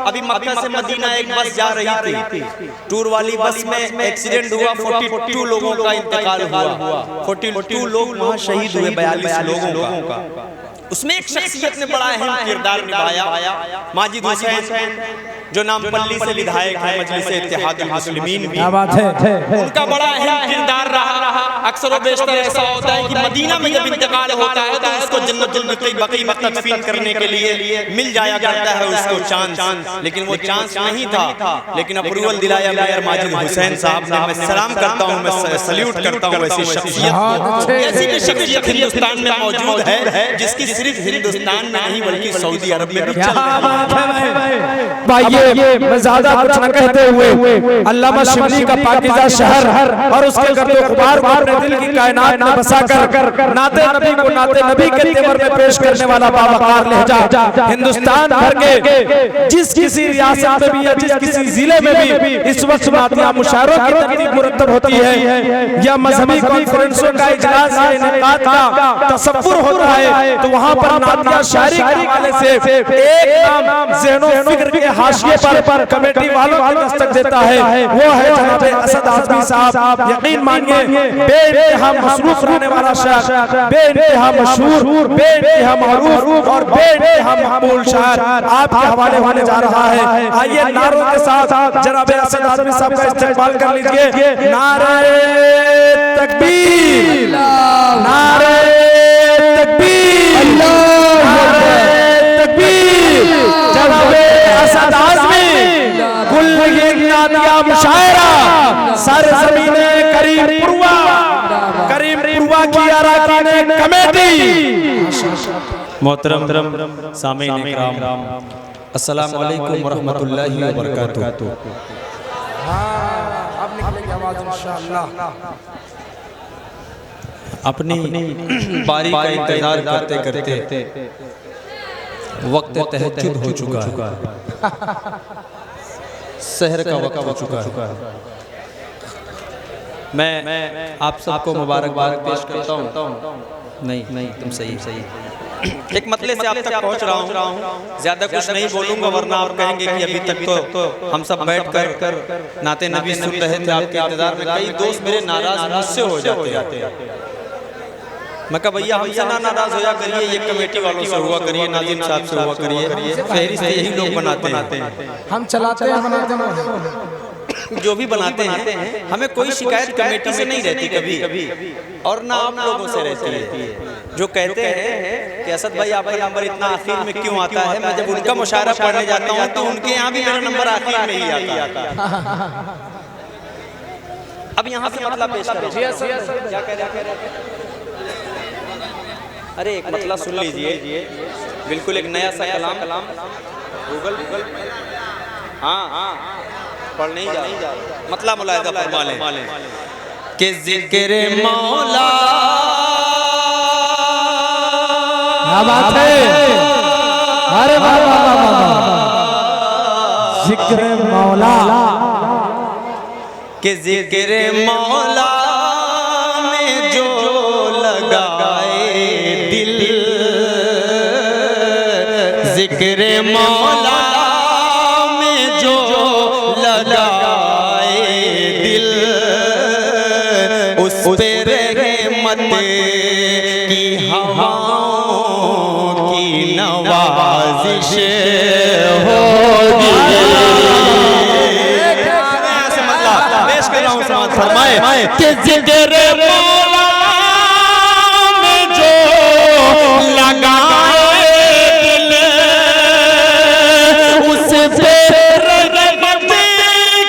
अभी मक्का से मदीना एक बस जा रही थी, टूर वाली बस में एक्सीडेंट हुआ, 42 लोगों का इंतकाल हुआ, 42 लोग वहाँ शहीद हुए, 42 लोगों का। उसमें एक शख्सियत ने बड़ा अहम किरदार निभाया, माजिद हुसैन जो नामपल्ली से विधायक है, मजलिस इत्तेहादुल मुस्लिमीन भी, उनका बड़ा अहम किरदार रहा। अक्सर बेशतर ऐसा होता है कि मदीना में जब इंतकाल होता है तो उसको जन्नतुल बक़ी में तदफीन करने के लिए मिल जाया करता है उसको चांस, लेकिन वो चांस नहीं था। लेकिन अप्रूवल दिलाया मेयर माजिद हुसैन साहब ने। मैं सलाम करता हूँ, मैं सल्यूट करता हूँ ऐसी शख्सियत को। ऐसी भी शख्सियत हिंदुस्तान में मौजूद है जिसकी सिर्फ हिंदुस्तान में नहीं बल्कि सऊदी अरब में भी चल रही है। ये ज़्यादा कुछ न कहते हुए अल्लामा शिबली का पाकीज़ा शहर और उसके गर्दो गुबार को अपने दिल की कायनात में बसा कर नाते नबी को नाते नबी के तेवर में पेश करने वाला बावकार लहजा हिंदुस्तान भर के जिस किसी रियासत में भी या जिस किसी जिले में भी इस वक्त नातिया मुशायरों की तकरीब मुरतब होती है या मजहबी कॉन्फ्रेंसों का इजलास या इनेकाद का तसव्वुर होता है, तो वहाँ पर नातिया शायरी के हवाले से एक नाम ज़हनो फिक्र के हाशिए पर कमेटी वालों को दस्तक देता है, वो है जनाब असद आज़मी साहब। यकीन मानिए बेइंतहा मसरूफ रहने वाला शायर, बेइंतहा मशहूर, बेइंतहा मारूफ और बेइंतहा मकबूल शायर आपके हवाले होने जा रहा है। आइए नारों के साथ जनाब असद आज़मी साहब का इस्तेमाल कर लीजिए। नारे तकबीर, नारे तकबीर, नारे तकबीर। जनाब असद आज़मी कुल नातिया मुशायरा सरज़मीने करीम की अरकान कमेटी। मोहतरम सामीन इकराम, अस्सलामु अलैकुम व रहमतुल्लाहि व बरकातुहू। अब निकलेगी आवाज इंशाअल्लाह। अपनी बारी का इंतजार करते करते वक्त तहज्जुद हो चुका है, सहर का वक्त हो चुका है। मैं आप सबको मुबारकबाद पेश करता हूँ। नहीं तुम सही एक मतले से आप तक पहुँच रहा हूँ, ज्यादा कुछ नहीं बोलूँगा वरना आप कहेंगे कि अभी तक तो हम सब बैठ कर नाते नबी सुन रहे थे, आपके इंतजार में कई दोस्त मेरे नाराज मुझसे हो जाते हैं। मैं कहा भैया हमसे ना नाराज होया करिए, ये कमेटी वालों से हुआ करिए, नाज़िम साहब से हुआ करिए, फहरिस्त यही लोग बनाते हैं, हम चलाते हैं बनाते हैं, जो भी बनाते हैं। हमें कोई शिकायत कमेटी से नहीं रहती कभी, और ना आप लोगों से रहती है। जो कहते हैं कि असद भाई आपका नंबर इतना आखिर में क्यों आता है, मैं जब उनका मुशायरा पढ़ने जाता हूँ तो उनके यहाँ भी मेरा नंबर आखिर में ही आता है। अब यहाँ से मतलब पेश करें। अरे एक मतलब सुन लीजिए, बिल्कुल एक नया सा कलाम गूगल हाँ पढ़ नहीं जा मतलब मुलाहिजा फरमा लें कि ज़िक्र मौला क्या बात है। अरे वाह वाह वाह, ज़िक्र मौला कि ज़िक्र मौला में जो लगाए दिल, ज़िक्र मौला में जो लगाए दिल, उस पे रहमत की हवाओं की नवाज़िश होगी। पेश कर रहा हूँ, समाज फरमाए कि ज़िक्र मौला में जो लगाए दिल, उस पे रहमत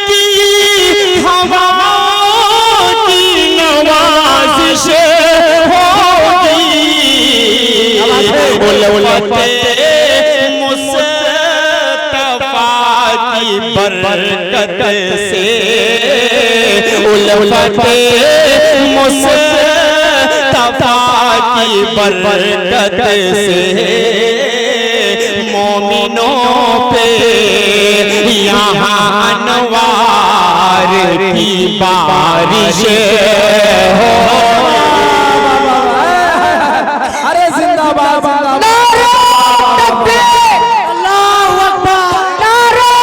की हवाओं की नवाज़िश होगी। मुस्तफा की बरकत से, उल्फते मुस्तफा की बरकत से मोमिनों पे यहाँ अनवार की बारिश हो। अरे जिंदाबाद, अल्लाहू अकबर, नारे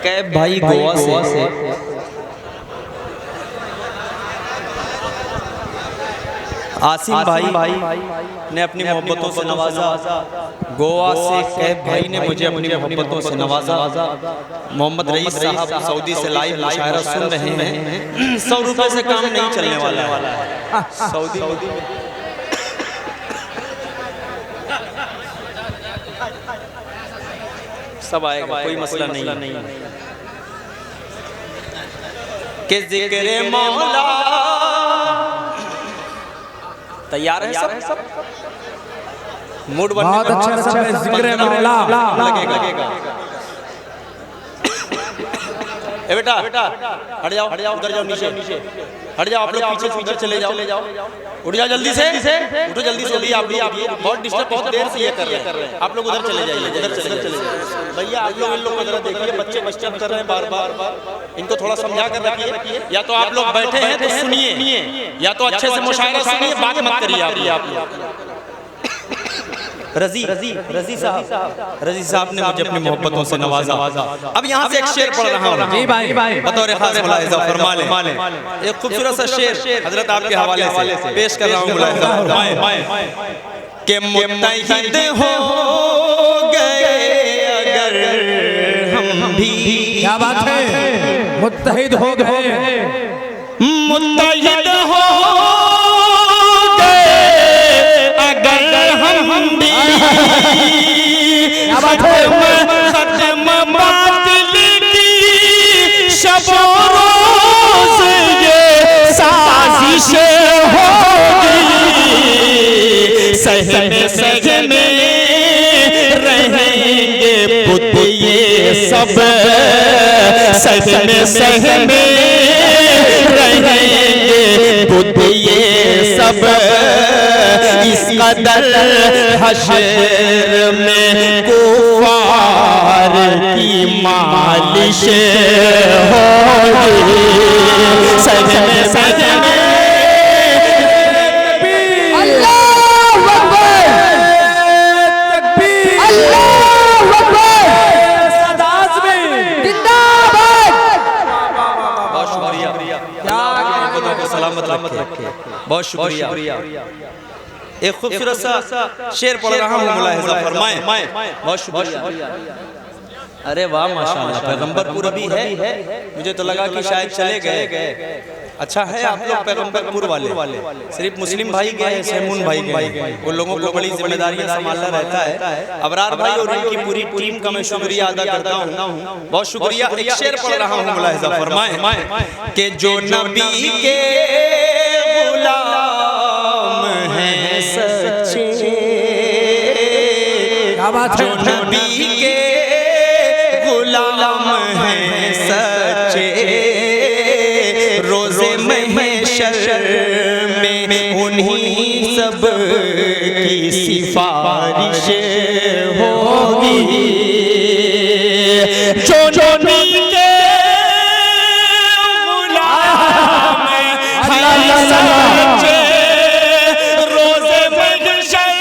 कैब भाई गोवा से आसिम भाई ने अपनी मोहब्बतों से नवाजा। गोवा से कैब भाई ने मुझे अपनी मोहब्बतों से नवाजा। मोहम्मद रईस साहब सऊदी से लाइव मुशायरा सुन रहे हैं। 100 रुपए से काम नहीं चलने वाला है सऊदी में। सब आएगा, कोई मसला नहीं कि जिक्र मौला। तैयार है सब? मूड बनने बहुत अच्छा है जिक्र मौला लगेगा। ए बेटा हट जाओ उधर जाओ, नीचे हट जाओ। आप लोग पीछे चले जाओ। उठ जाओ जल्दी से, उठो जल्दी से। आप बहुत डिस्टर्ब, बहुत देर से ये कर रहे हैं। आप लोग उधर चले जाइए, उधर चले जाइए भैया। आप लोग इन लोग को जरा देखिए, बच्चे डिस्टर्ब कर रहे हैं बार। इनको थोड़ा समझा कर रखिए। या तो आप लोग बैठे हैं तो सुनिए, या तो अच्छे से मुशायरा सुनिए, बात मत करिए आप। रजी साहब ने मुझे अपनी मोहब्बतों से नवाजा। अब यहाँ से एक शेर पढ़ रहा हूँ जी भाई बतौर खास मुलाहिजा फरमा लें। एक खूबसूरत सा शेर हजरत आपके हवाले से पेश कर रहा हूँ। मुलाहिजा फरमाएं कि मुत्तहिद हो गए अगर हम भी। क्या बात है, मुत्तहिद हो गए, मुत्तहिद हो खत्म बातिल की शब रोज़ ये साजिश होगी। सहमे रहेंगे बुत ये सब, सहमे रहेंगे बुत ये सब। इस कदर हश्र में कुफार की मालिश होगी। सहमे अल्लाहू अकबर, तकबीर, अल्लाहू अकबर, सदात में जिंदाबाद। बहुत शुक्रिया, सलामत रखे। बहुत शुक्रिया। एक खूबसूरत सा शेर पढ़ रहा हूँ, मुलाहिजा फरमाएं। बहुत शुक्रिया। अरे वाह माशाअल्लाह, पैगंबरपुर अभी है। मुझे तो लगा कि शायद चले गए। अच्छा है आप लोग पैगंबरपुर वाले। सिर्फ मुस्लिम भाई गए, सहमून भाई गए। उन लोगों को बड़ी जिम्मेदारियां संभालना रहता है। अबरार भाई और उनकी पूरी टीम का मैं शुक्रिया अदा करता हूँ। बहुत शुक्रिया। एक शेर पढ़ रहा हूँ, मुलाहिजा फरमाएं कि जो नबी के गुलाम हैं सच्चे, जो नबी के गुलाम हैं सच्चे, रोज़े महशर में उन्हीं सब की सिफारिश होगी। जो नबी के गुलाम हैं सच्चे, रोज़े महशर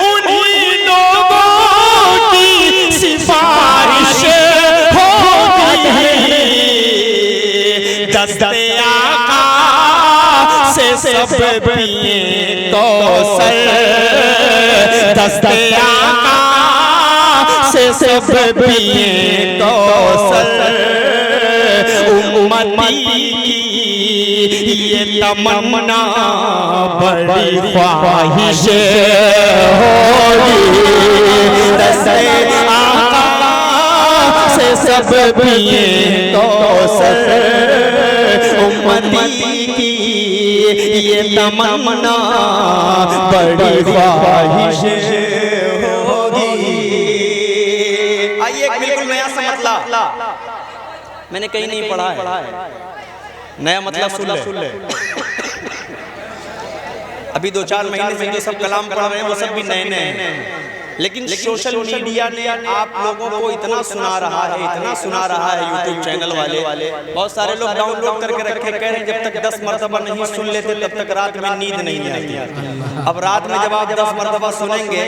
उन्हीं लोगों की सिफारिश होगी। दस्ते आका से सब पिए कौसर, दस्ते आका से सब पिए कौसर। उम्मती की ये तमन्ना बड़ी ख्वाहिश होगी। दस्ते आका से सब पिए कौसर। उम्मती की ये तमन्ना बड़ी ख्वाहिश होगी। आइए एक बिल्कुल नया सा मतला, मैंने कहीं नहीं पढ़ा है, नया मतलब सुन ले। अभी 2-4 महीने से जो सब कलाम पढ़ रहे हैं वो सब भी नए हैं। लेकिन सोशल मीडिया ने आप लोगों को इतना सुना रहा है, इतना सुना रहा है, यूट्यूब चैनल वाले बहुत सारे लोग डाउनलोड करके रखे, कह रहे जब तक 10 मरतबा नहीं सुन लेते तब तक रात में नींद नहीं आती। अब रात में जब आप 10 मरतबा सुनेंगे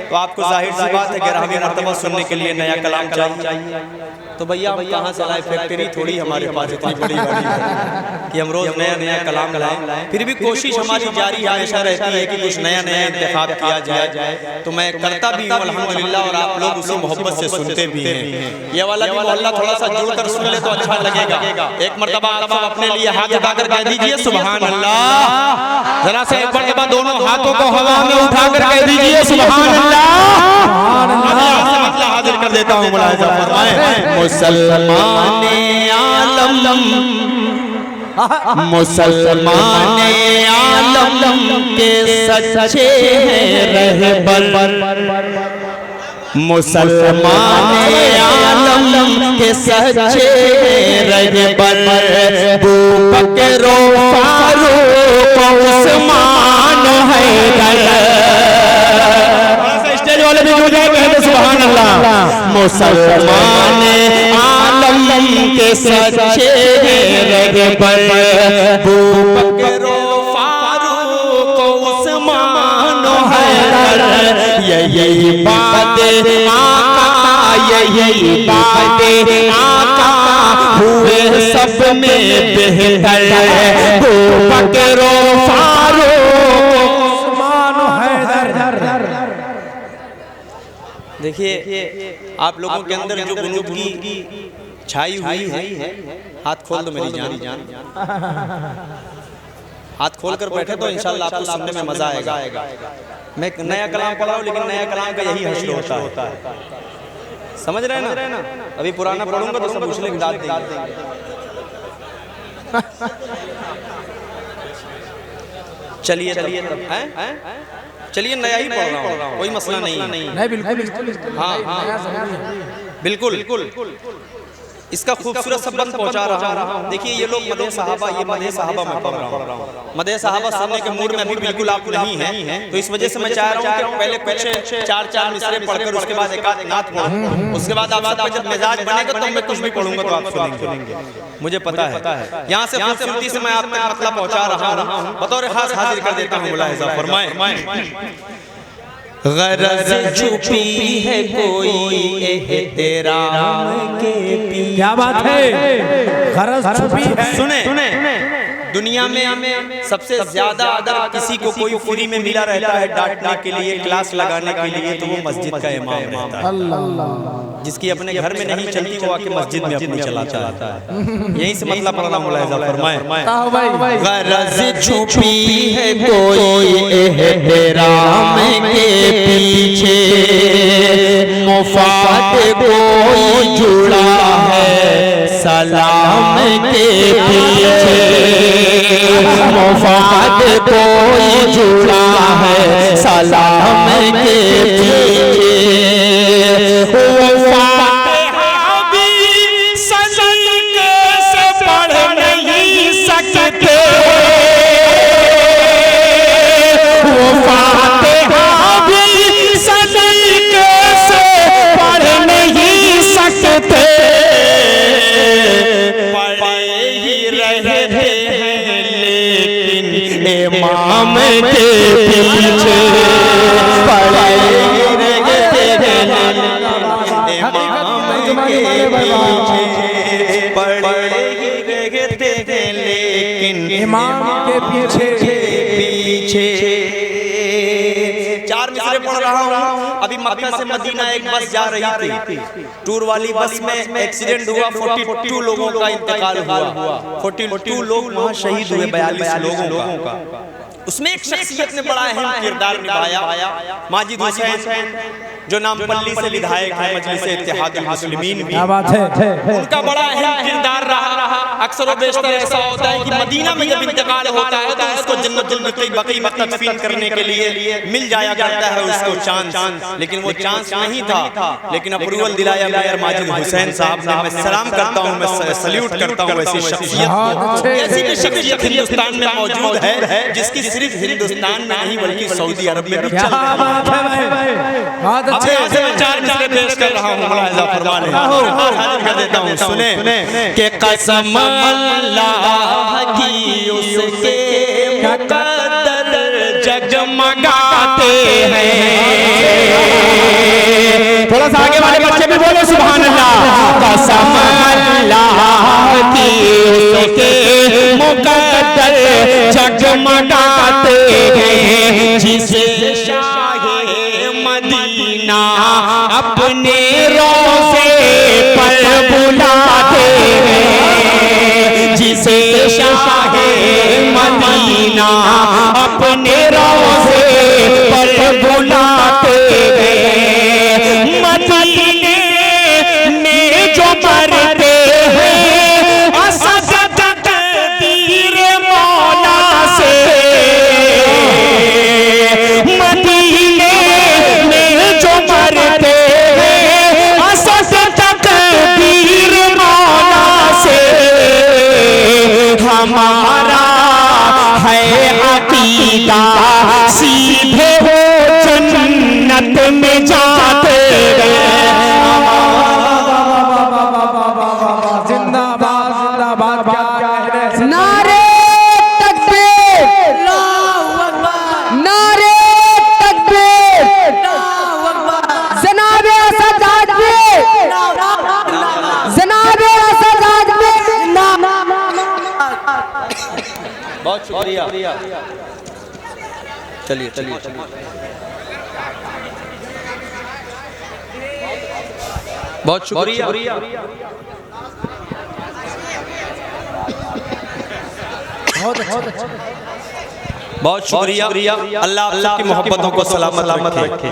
तो आपको जाहिर सी बात है 11वीं मरतबा सुनने के लिए नया कलाम चाहिए। तो भैया हम कहाँ से लाए, फैक्ट्री थोड़ी हमारे पास इतनी बड़ी बड़ी है कि हम रोज नया नया कलाम लाएं। फिर भी कोशिश हमारी जारी हमेशा रहती है कि कुछ नया नया इंतखाब किया जाए, तो मैं करता भी हूँ अल्हम्दुलिल्लाह, और आप लोग उसी मोहब्बत से सुनते भी हैं। ये वाला भी मोहल्ला थोड़ा सा जुड़कर सुन ले तो अच्छा लगेगा। एक मरतबा आप अपने लिए हाथ उठाकर कह दीजिए सुभान अल्लाह। जरा से एक मरतबा दोनों हाथों को हवा में उठाकर कह दीजिए सुभान अल्लाह। हाजिर कर देता हूँ, मुलाहिजा फरमाएं। मुसलमान आलम, मुसलमान आलम के सच्चे रहबर, मुसलमान आलम के सच्चे रहबर, अबू बकर फारूक उस्मान हैदर। स्टेज वाले भी मुझे कहते सुभान अल्लाह। मुसलमान आलम के सच्चे रहबर, अबू बकर फारूक उस्मान हैदर। यही बात आका, यही बात आका हुए सब में बेहतर, अबू बकर फारूक उस्मान हैदर। देखिए आप लोगों के अंदर जो गुनूद की छाई हुई है, हाथ खोल दो मेरी जान, हाथ खोल कर बैठे तो इंशाल्लाह आपको सुनने में मजा आएगा। मैं नया कलाम पढ़ा हूँ, लेकिन नया कलाम का यही हश्र होता है, समझ रहे हैं ना। अभी पुराना पढ़ूंगा तो सब उछले दाद देंगे। चलिए तब हैं, चलिए नया ही पढ़ रहा हूँ, कोई मसला नहीं है। बिल्कुल हाँ बिल्कुल इसका खूबसूरत संबंध पहुंचा रहा हूँ। देखिए ये लोग मदह साहबा, ये मदह साहबा मैं पढ़ रहा हूँ। मदह साहबा सुनने के मूड में भी बिल्कुल आप नहीं हैं, तो इस वजह से मैं चाह रहा हूँ कि पहले कुछ 4 मिसरे पढ़कर उसके बाद एक आध नात पढ़ूं, उसके बाद आपका जब मिजाज बनेगा तो मैं कुछ भी पढ़ूंगा तो आप सुनेंगे, मुझे पता है। यहाँ से खूबसूरती से मैं आप तक मतलब पहुँचा रहा हूँ, बतौर खास हाजिर कर देता हूँ। मुलाहिजा फरमाएं। गरज छुपी है कोई एहतराम के पीछे। क्या बात है, गरज छुपी है। सुने दुनिया में सबसे ज्यादा अगर किसी को कोई फ्री में मिला रहता है डांटने के लिए, क्लास लगाने के लिए, तो वो मस्जिद का इमाम रहता है। जिसकी अपने घर में नहीं चलती वो आके मस्जिद में अपनी चलाता है। यहीं से मतलब पढ़ना मुलाहिजा फरमाएं। गरज छुपी है कोई एहतराम के पीछे, मुफाद कोई जुड़ा है सलाम के पीछे, मुफाद कोई जुड़ा है सलाम के पीछे। फातिहा भी सलीके से पढ़ नहीं सकते, वो फातिहा भी सलीके से पढ़ नहीं सकते, पढ़े ही रहते हैं लेकिन इमाम के पीछे, पढ़े ही रहते हैं इमाम के पीछे, पढ़े ही रहते हैं लेकिन इमाम के पीछे। 4 मिसरे पढ़ रहा हूँ। अभी मक्का से मदीना एक बस जा रही थी, टूर वाली बस में एक्सीडेंट हुआ, 42 लोगों का इंतकाल हुआ। 42 लोग वहाँ शहीद हुए, 42 लोगों का। उसमें एक शख्सियत ने बड़ा अहम किरदार निभाया, माजिद हुसैन जो नामपल्ली से विधायक है मजलिस इत्तेहादुल मुस्लिमीन भी, क्या बात है। उनका बड़ा अहम किरदार रहा। अक्सर व बेशतर ऐसा होता है कि मदीना में जब इंतकाल होता है तो उसको जन्नतुल बकी में तदफीन करने के लिए मिल जाया करता है उसको चांस, लेकिन वो चांस नहीं था। लेकिन अप्रूवल दिलाया मेयर माजिद हुसैन साहब ने। मैं सलाम करता हूँ, मैं सल्यूट करता हूँ ऐसी शख्सियत को। ऐसी भी शख्सियत हिंदुस्तान में मौजूद है जिसकी सिर्फ हिंदुस्तान में नहीं बल्कि सऊदी अरब में भी चल रही है। मैं 4 मिसरे पेश कर रहा हूँ, मुलाहिजा फरमा लें। हाजिर कर देता हूँ, सुने कि कसम अल्लाह की उसके मुकद्दर जगमगाते हैं। थोड़ा सा आगे वाले बच्चे भी बोलो सुभान अल्लाह। कसम अल्लाह की उसके मुकद्दर जगमगाते हैं, जिसे शाहे मदीना अपने रोज़े पर बुलाते हैं, जिसे शाहे मदीना अपने रोज़े पर बुलाते हैं। मदीने में जो मरते हैं असद तकदीर मौला से, मदीने में जो मरते हैं असद तकदीर मौला से, हमारा है अकीदा सीधे हो जन्नत में जाते हैं। जिंदाबाद जिंदाबाद। नारे तकबीर, नारे तकबीर, जनाबे असद आदमी, जनाबे असद आदमी। बहुत शुक्रिया। चलिए चलिए बहुत शुक्रिया। बहुत शुक्रिया। अल्लाह आप सबकी मोहब्बतों को सलामत रखे।